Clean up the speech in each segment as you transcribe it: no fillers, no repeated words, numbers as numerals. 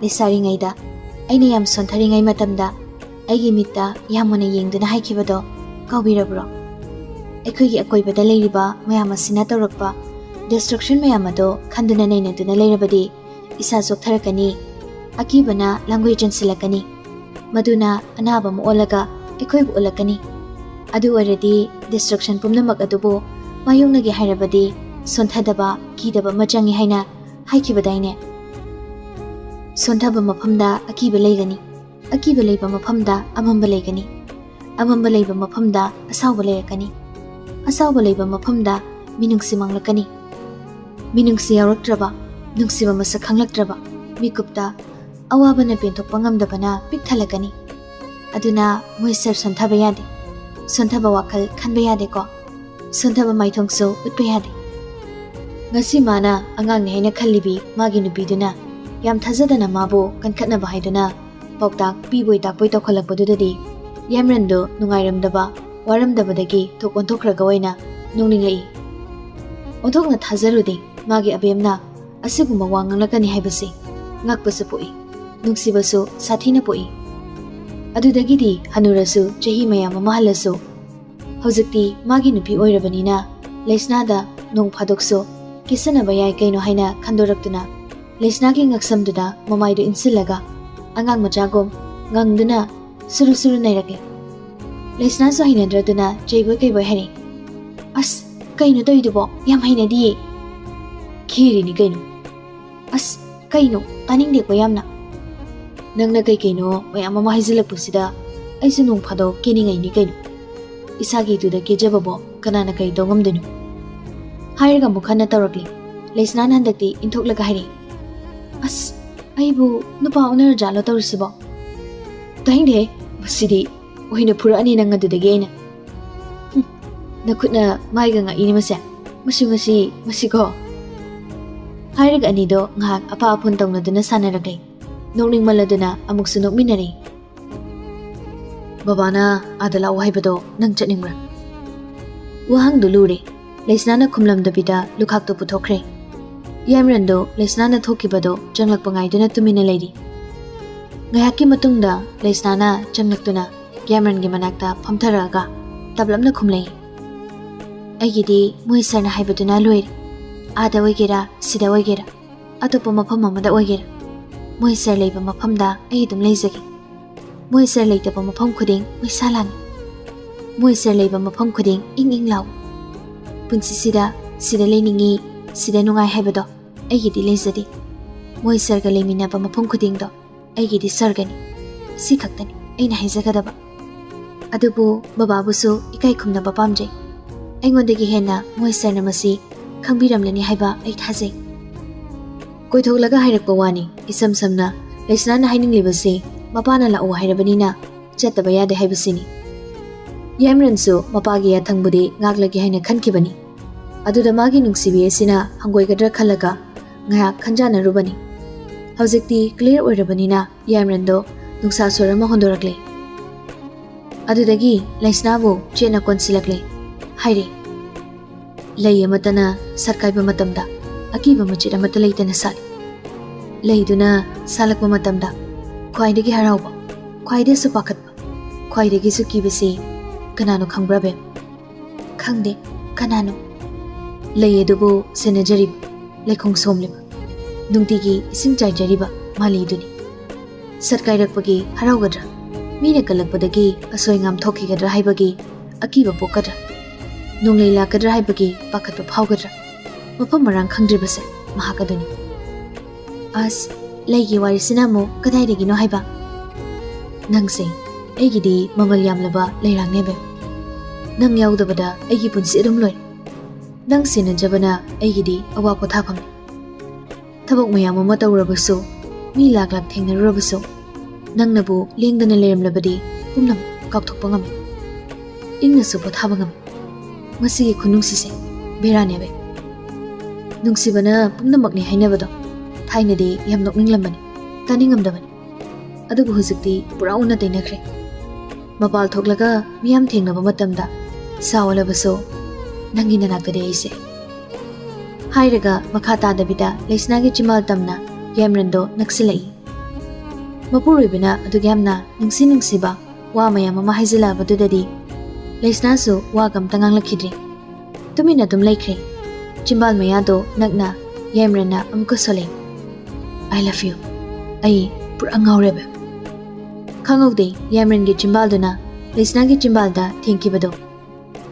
Lesaringayda aina yam sontharingay matamda aigi mitta yamuna yengduna haikibado kaubirabro. Aikhoigi akoibada leiriba mayam asina tawrakpa destruction mayam ado khanduna nainaduna leirabadi isa soktarakani akibana langoi jansilakani maduna anaba mu olaga aikhoibu olakani adu oradi destruction pumnamak adubu mayungnagi hairabadi sonthadaba kidaba machangi haina haikibadaine sonthaba mafamda akiba leigani akiba leiba mafamda amamba leigani amamba leiba mafamda asawba leirakani asawba leiba mafamda minungsi manglakani minungsi yawraktraba nungsiba masak khanglaktraba mikupta awabana penthokpa ngamdabana pikthalakani aduna moisar sonthaba yade sonthaba wakal khanba yade ko sonthaba maithongso utpa yade ngasi mana angang ne haina khallibi magi nupiduna yam thajadana mabo kankhatnaba haiduna pawtak piboi takpoi tokhalakpadudadi yamrando nungairamdaba waramdabadagi thokonthokraga oina nungninglai onthokna thajarudi magi abemna asiguma wanganglakani haibase ngakpasu poi nungsibasu sathina poi adudagidi hanurasu chahi mayam mahalasu hojikti magi nupi oirabanina leisnada nong phadokso kisanaba yai kaino haina khandoraktuna leisnagi ngaksamduda mamaidu insilaga angang machagom ngangduna suru suru nairakle leisna so hainadraduna jaiboy kaiboy hari as kaino toidubo yam hainadi khiri ni kaino as kaino taningde ko yamna nangna kai kaino mayam ama haizilakpusida aisu nong phado keningai ni kaino isagi tuda kejababo kanana kai dongomdenu hairaga mukhana tawrakli leisna handakti inthoklaga hari as aibu nupa onar jalo tawrisibo tainde basidi ohina phurani nangadudagi aina nakutna maiga nga ini mase masiko hairaga anido ngahak apa apun tawngladuna sanaraklay nokning maladuna amuksu nokminari babana adala wahaibado nang chatningra wahang dulure leisnana khumlamdabida lukhakto puthokre yamrando leisnana thokibado changlakpangaiduna tumina leiri ngayaki matungda leisnana changlaktuna yamrangi manakta phamtharaga tablamna khumlei aigidi moisarna haibaduna loir ada oigera sida oigera atopa mafam amada oigera moisar leiba mafamda ai dum leizagi moisar leitaba mafam khuding moisalan moisar leiba mafam khuding ing law punsi sida leiningi sida nungai haibado aigidi leizadi moisarga leiminaba mafam khudingdo aigidi sargani si khaktani aina haijagadaba adubu bababusu ikai khumnaba pamjai aingondagi hena moisarna masi khangbiramlani haiba ai thajai koitholaga hairakpa wani isam samna leisnana haininglibase mapana la o hairabanina chataba yade haibasini yamransu mapagi yathangbude ngaglagi haina khankibani aduda magi nungsibi asina hangoigadra khalaga ngaya khanjana rubani hojikti clear oirabanina yamrando nungsa sorama hondorakle adudagi leisnabu chena konsilakle haire lei amatana sarkaiba matamda akiba machira mata leitana sal leiduna salakba matamda khwaidagi harauba khwaide su pakatba khwaidagi su kibasi kanano khangbrabe khangde kanano lei adubu senajarib leikhong somleba nungtigi ising charjariba maliduni sarkairakpagi haraugadra mina kalakpadagi asoingam thokigadra haibagi akiba pokadra nunglei lakadra haibagi pakatba phaugadra mafam marang khangdribase mahakaduni as leigi warisina mo kadaidagino haiba nangse aigidi mamal yamlaba leirangnebe nang yaudabada aigi punsi adum loi nang sinajabana aigidi awa pothafam thabok mayam ama tawrabasu mi lak thengnarurabasu nangnabu lengdana leramlabadi pumnam kakthokpa ngami ingnasu pothaba ngami masigi khunungsise beranebe nungsibana pumnamakni hainabado thainadi yam nokninglambani taningamdabani adubu hujikti pura una tainakre mapal thoklaga miyam thengnaba matamda sawalabaso nangi nanakade aise hairaga makha tadabida leisnagi chimal tamna yamrando naksilai ꯃꯄꯨꯔꯣꯏꯕꯅ ꯑꯗꯨꯛ ꯌꯥꯝꯅ ꯅꯨꯡꯁꯤꯕ ꯋꯥ ꯃꯌꯥꯝ ꯑꯃ ꯍꯥꯏꯖꯤꯜꯂꯛꯑꯕꯗꯨꯗꯗꯤ ꯂꯩꯁꯅꯥꯁꯨ ꯋꯥꯒ ꯑꯝꯇ ꯉꯥꯡꯂꯛꯈꯤꯗ꯭ꯔꯦ꯫ ꯇꯨꯃꯤꯟꯅ ꯑꯗꯨꯝ ꯂꯩꯈ꯭ꯔꯦ꯫ ꯆꯤꯝꯕꯥꯜ ꯃꯌꯥꯗꯣ ꯅꯛꯅ ꯌꯥꯏꯃꯔꯟꯅ ꯑꯃꯨꯛꯀ ꯁꯣꯜꯂꯦ꯫ I love you. ꯑꯩ ꯄꯨꯔꯥ ꯉꯥꯎꯔꯦꯕ꯫ ꯈꯪꯍꯧꯗꯦ ꯌꯥꯏꯃꯔꯟꯒꯤ ꯆꯤꯝꯕꯥꯜꯗꯨꯅ ꯂꯩꯁꯅꯥꯒꯤ ꯆꯤꯝꯕꯥꯜꯗ ꯊꯦꯡꯈꯤꯕꯗꯣ꯫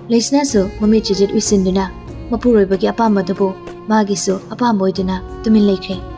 ꯂꯩꯁꯅꯥꯁꯨ ꯃꯃꯤꯠ ꯆꯤꯖꯤꯠ ꯎꯏꯁꯤꯟꯗꯨꯅ ꯃꯄꯨꯔꯣꯏꯕꯒꯤ ꯑꯄꯥꯝꯕꯗꯨꯕꯨ ꯃꯥꯒꯤꯁꯨ ꯑꯄꯥꯝꯕ ꯑꯣꯏꯗꯨꯅ ꯇꯨꯃꯤꯟ ꯂꯩꯈ꯭ꯔꯦ꯫